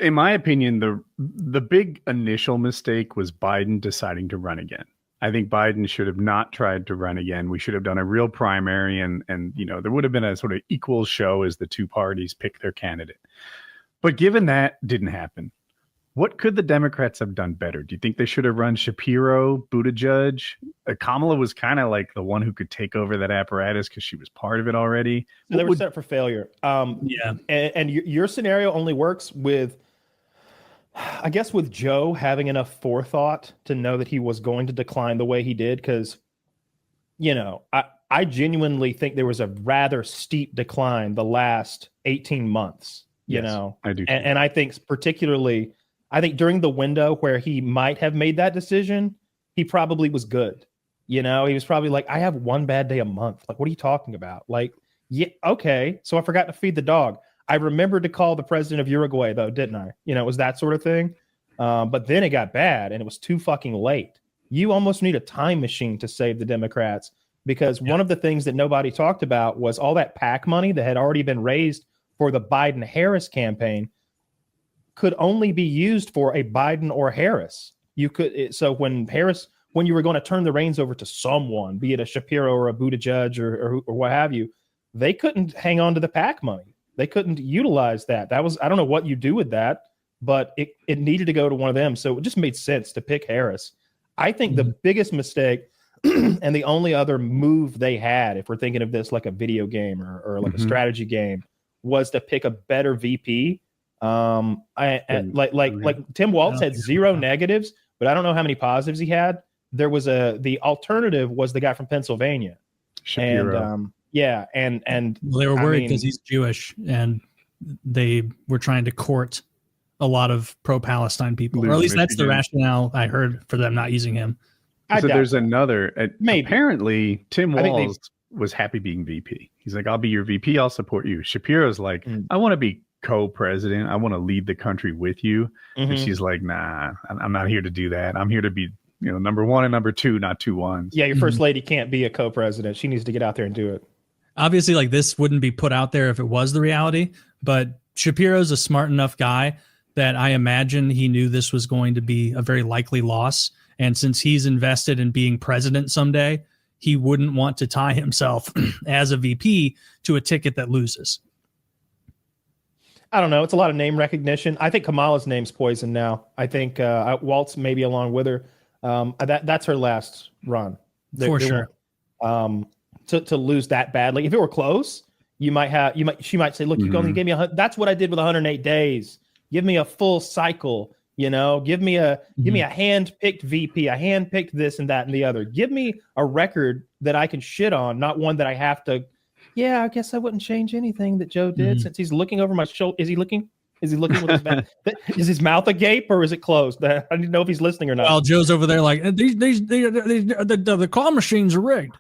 In my opinion, the big initial mistake was Biden deciding to run again. I think Biden should have not tried to run again. We should have done a real primary, and there would have been a sort of equal show as the two parties pick their candidate. But given that didn't happen, what could the Democrats have done better? Do you think they should have run Shapiro, Buttigieg? Kamala was kind of like the one who could take over that apparatus because she was part of it already. So they were set for failure. And your scenario only works with, I guess, with Joe having enough forethought to know that he was going to decline the way he did. Because, I genuinely think there was a rather steep decline the last 18 months, I do. And I think particularly, during the window where he might have made that decision, he probably was good. He was probably like, I have one bad day a month. Like, what are you talking about? Like, yeah, okay. So I forgot to feed the dog. I remembered to call the president of Uruguay, though, didn't I? It was that sort of thing. But then it got bad and it was too fucking late. You almost need a time machine to save the Democrats, because one of the things that nobody talked about was all that PAC money that had already been raised for the Biden-Harris campaign could only be used for a Biden or Harris. So when you were going to turn the reins over to someone, be it a Shapiro or a Buttigieg or what have you, they couldn't hang on to the PAC money. They couldn't utilize that. I don't know what you do with that, but it needed to go to one of them. So it just made sense to pick Harris. I think the biggest mistake and the only other move they had, if we're thinking of this like a video game or like a strategy game, was to pick a better VP. Like Tim Walz had 0 negatives, but I don't know how many positives he had. There was the alternative was the guy from Pennsylvania. Shapiro. And well, they were worried because he's Jewish and they were trying to court a lot of pro-Palestine people, or at least that's the rationale I heard for them not using him. So there's another. Apparently, Tim Walz was happy being VP. He's like, I'll be your VP. I'll support you. Shapiro's like, I want to be co-president. I want to lead the country with you. And she's like, nah, I'm not here to do that. I'm here to be, number one and number two, not 2 1s. Yeah, your first lady can't be a co-president. She needs to get out there and do it. Obviously, like, this wouldn't be put out there if it was the reality, but Shapiro's a smart enough guy that I imagine he knew this was going to be a very likely loss. And since he's invested in being president someday, he wouldn't want to tie himself as a VP to a ticket that loses. I don't know. It's a lot of name recognition. I think Kamala's name's poisoned now. I think Waltz maybe along with her. That's her last run. For sure. To lose that badly. If it were close, she might say, look, you only gave me that's what I did with 108 days. Give me a full cycle, give me a hand-picked VP, a hand-picked this and that and the other. Give me a record that I can shit on, not one that I have to. Yeah, I guess I wouldn't change anything that Joe did since he's looking over my shoulder. Is he looking with his mouth? Is his mouth agape or is it closed? I didn't know if he's listening or not. Well, Joe's over there like, the claw machines are rigged.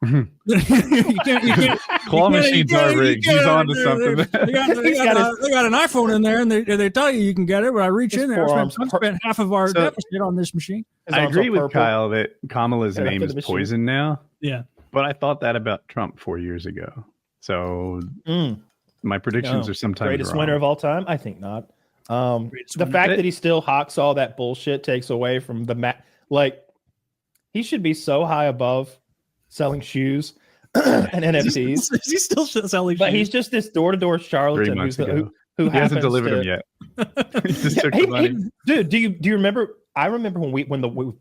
You can't, claw machines are rigged. He's on to something. They got an iPhone in there, and they tell you can get it. But I reach in there. I spent half of our deficit on this machine. I agree with Kyle that Kamala's name is poison now. Yeah, but I thought that about Trump 4 years ago. So my predictions are sometimes greatest wrong. winner of all time. I think not. The fact that he still hawks all that bullshit takes away from the he should be so high above selling shoes and NFTs. Is he still selling but shoes? he's just this door-to-door charlatan who he hasn't delivered them yet. He just took the money. Dude, do you remember? I remember when we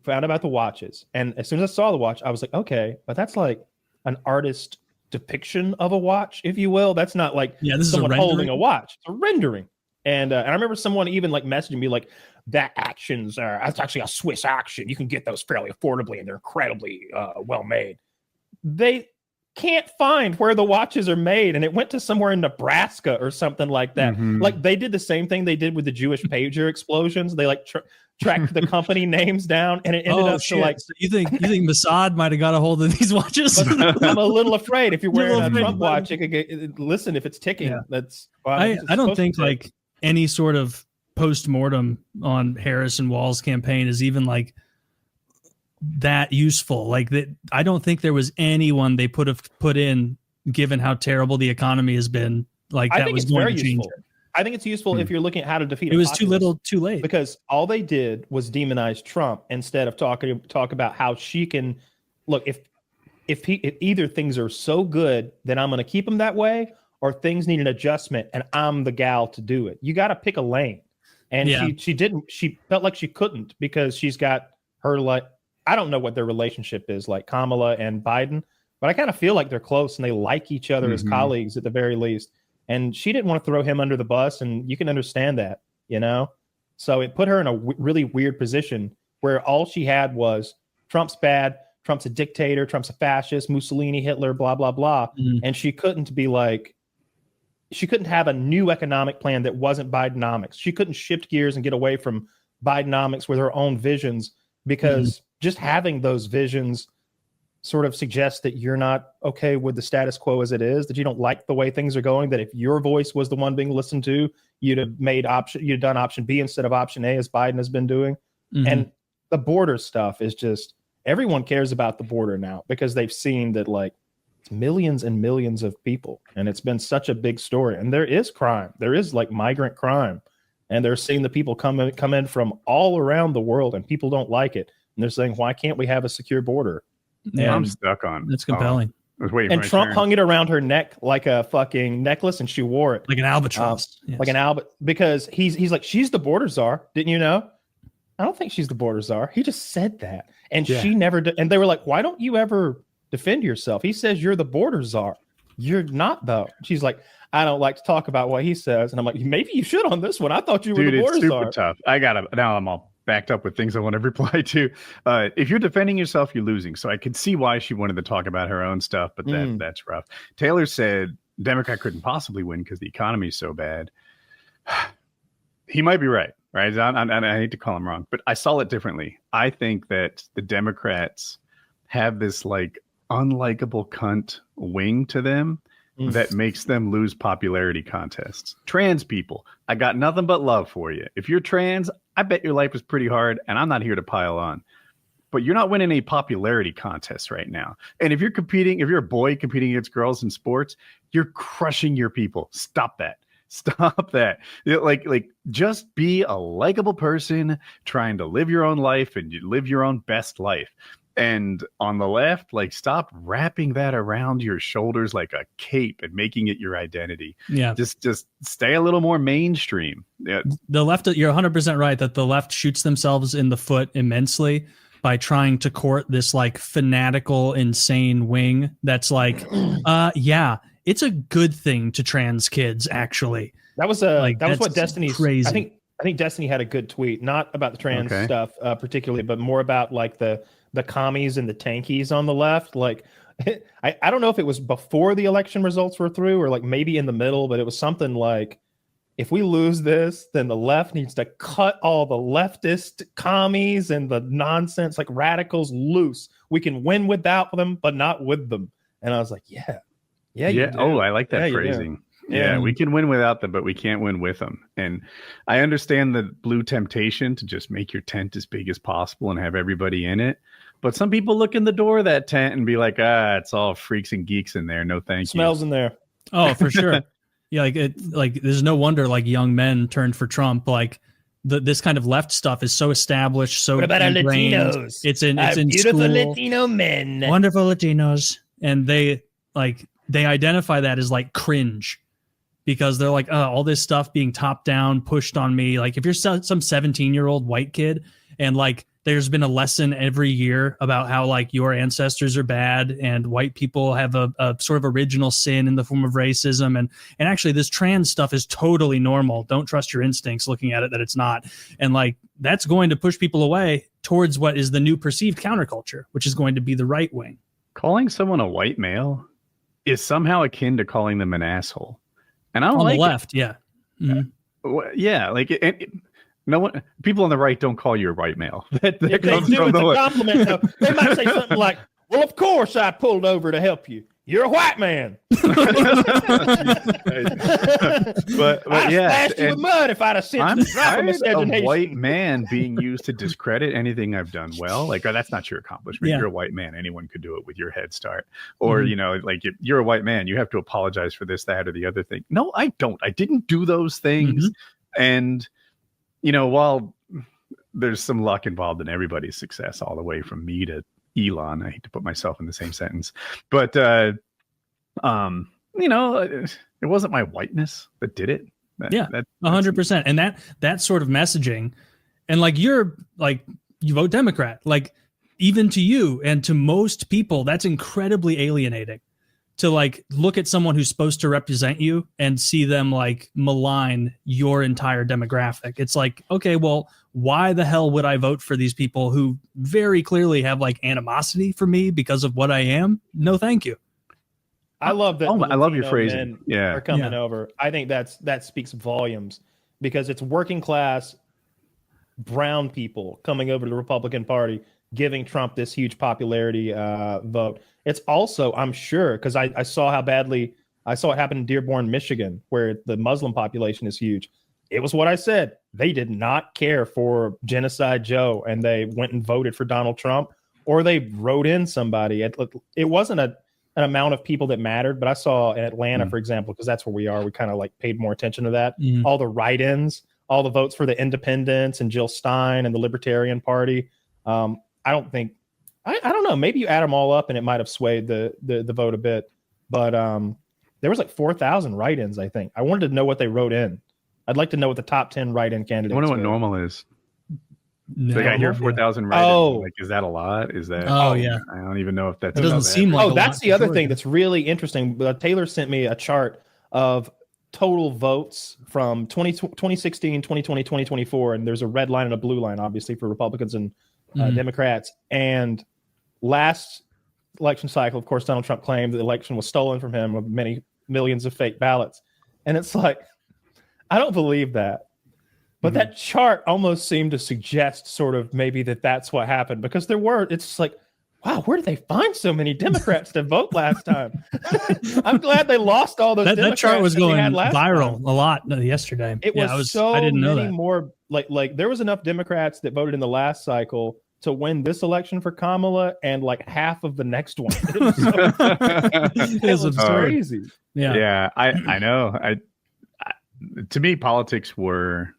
found out about the watches, and as soon as I saw the watch, I was like, okay, but that's like an artist depiction of a watch, if you will. That's not like this someone is holding a watch. It's a rendering. And I remember someone even like messaging me like, that's actually a Swiss action. You can get those fairly affordably, and they're incredibly well made. They can't find where the watches are made, and it went to somewhere in Nebraska or something like that. Like they did the same thing they did with the Jewish pager explosions. They like tracked the company names down, and it ended up to like. So you think Mossad might have got a hold of these watches? I'm a little afraid if you're wearing a Trump watch, it could listen if it's ticking. Yeah. That's I don't think like any sort of post-mortem on Harris and Walz's campaign is even like that useful. Like that, I don't think there was anyone they put in, given how terrible the economy has been. Like that was going to change it. I think it's useful if you're looking at how to defeat. It was too little, too late. Because all they did was demonize Trump instead of talk about how she can look. If either things are so good, then I'm going to keep them that way, or things need an adjustment, and I'm the gal to do it. You got to pick a lane, and she didn't. She felt like she couldn't because she's got her I don't know what their relationship is like Kamala and Biden, but I kind of feel like they're close and they like each other as colleagues at the very least. And she didn't want to throw him under the bus, and you can understand that, So it put her in a really weird position where all she had was Trump's bad, Trump's a dictator, Trump's a fascist, Mussolini, Hitler, blah, blah, blah. And she couldn't she couldn't have a new economic plan that wasn't Bidenomics. She couldn't shift gears and get away from Bidenomics with her own visions, because just having those visions sort of suggests that you're not okay with the status quo as it is, that you don't like the way things are going, that if your voice was the one being listened to, you'd have done option B instead of option A, as Biden has been doing. And the border stuff is just, everyone cares about the border now because they've seen that it's millions and millions of people, and it's been such a big story. And there is crime. There is migrant crime, and they're seeing the people come in from all around the world, and people don't like it. And they're saying, why can't we have a secure border? And I'm stuck on. That's compelling. I was waiting and for Trump hung it around her neck like a fucking necklace, and she wore it like an albatross. Yes. Like an albatross, because he's like, she's the border czar. Didn't you know? I don't think she's the border czar. He just said that, and she never did. And they were like, why don't you ever defend yourself? He says you're the border czar. You're not, though. She's like, I don't like to talk about what he says, and I'm like, maybe you should on this one. I thought you were the border czar. It's super tough. Now I'm all backed up with things I want to reply to. If you're defending yourself, you're losing. So I could see why she wanted to talk about her own stuff, but that's rough. Taylor said Democrat couldn't possibly win because the economy is so bad. He might be right? I hate to call him wrong, but I saw it differently. I think that the Democrats have this unlikable cunt wing to them that makes them lose popularity contests. Trans people, I got nothing but love for you. If you're trans, I bet your life is pretty hard, and I'm not here to pile on. But you're not winning a popularity contest right now. And if you're a boy competing against girls in sports, you're crushing your people. Stop that. Stop that. Just be a likable person trying to live your own life, and you live your own best life. And on the left, stop wrapping that around your shoulders like a cape and making it your identity. Yeah. Just stay a little more mainstream. Yeah. The left, you're 100% right that the left shoots themselves in the foot immensely by trying to court this fanatical, insane wing that's it's a good thing to trans kids, actually. That was what Destiny's crazy. I think Destiny had a good tweet, not about the trans stuff particularly, but more about the commies and the tankies on the left. I don't know if it was before the election results were through or maybe in the middle, but it was something like, if we lose this, then the left needs to cut all the leftist commies and the nonsense radicals loose. We can win without them, but not with them. And I was like, yeah. Oh, I like that phrasing. Yeah, we can win without them, but we can't win with them. And I understand the blue temptation to just make your tent as big as possible and have everybody in it. But some people look in the door of that tent and be like, it's all freaks and geeks in there. No, thank you. Smells in there. Oh, for sure. Yeah, there's no wonder young men turned for Trump. This kind of left stuff is so established, so what about ingrained. Our Latinos? It's in beautiful school. Latino men. Wonderful Latinos. And they identify that as cringe. Because they're all this stuff being top down, pushed on me. If you're some 17-year-old white kid and there's been a lesson every year about how your ancestors are bad and white people have a sort of original sin in the form of racism. And actually this trans stuff is totally normal. Don't trust your instincts looking at it that it's not. And that's going to push people away towards what is the new perceived counterculture, which is going to be the right wing. Calling someone a white male is somehow akin to calling them an asshole. And I don't on like the left, it. Yeah. Mm-hmm. Yeah, no one. People on the right don't call you a white male. That if comes they do, from it's the a compliment. Though. They might say something like, "Well, of course I pulled over to help you." You're a white man. but I'd yeah, splashed you with mud if I'd have sent I'm you the drop of tired of miscegenation. white man being used to discredit anything I've done well. Like, oh, that's not your accomplishment. Yeah. You're a white man. Anyone could do it with your head start. Or, you know, like if you're a white man, you have to apologize for this, that, or the other thing. No, I don't. I didn't do those things. And, you know, while there's some luck involved in everybody's success, all the way from me to Elon, I hate to put myself in the same sentence, but, you know, it wasn't my whiteness that did it. Yeah, 100%. And that sort of messaging, and like you vote Democrat, like even to you and to most people, that's incredibly alienating to like look at someone who's supposed to represent you and see them like malign your entire demographic. It's like, okay, well, why the hell would I vote for these people who very clearly have like animosity for me because of what I am? No, thank you. I love that. I love your phrasing. Yeah, are coming over. I think that speaks volumes because it's working class brown people coming over to the Republican Party, giving Trump this huge popularity vote. It's also, I'm sure, because I saw how badly I saw it happen in Dearborn, Michigan, where the Muslim population is huge. It was what I said. They did not care for Genocide Joe, and they went and voted for Donald Trump, or they wrote in somebody. It wasn't an amount of people that mattered, but I saw in Atlanta, for example, because that's where we are, we kind of like paid more attention to that. All the write-ins, all the votes for the independents and Jill Stein and the Libertarian Party. I don't think, I don't know, maybe you add them all up and it might have swayed the vote a bit, but there was like 4,000 write-ins, I think. I wanted to know what they wrote in. I'd like to know what the top 10 write-in candidates I wonder what were. normal is. No, Like I hear 4,000 write-ins. Like, is that a lot? Is that? Oh, yeah. I don't even know if that's. It doesn't seem like. Oh, a that's lot the other for thing Georgia. that's really interesting. Taylor sent me a chart of total votes from 2016, 2020, 2024, and there's a red line and a blue line, obviously, for Republicans and Democrats. And last election cycle, of course, Donald Trump claimed the election was stolen from him with many millions of fake ballots. And it's like, I don't believe that. But that chart almost seemed to suggest sort of maybe that's what happened, because it's just like, wow, where did they find so many Democrats to vote last time? I'm glad they lost all those Democrats. That chart was going viral time. A lot yesterday. It was I didn't know many that. more, like there was enough Democrats that voted in the last cycle to win this election for Kamala and like half of the next one. It was crazy. Yeah, I know. To me, politics were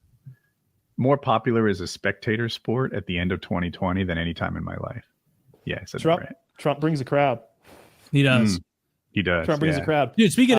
more popular as a spectator sport at the end of 2020 than any time in my life. Yeah, Trump brings a crowd. He does. He does. Trump brings a crowd. Dude, speaking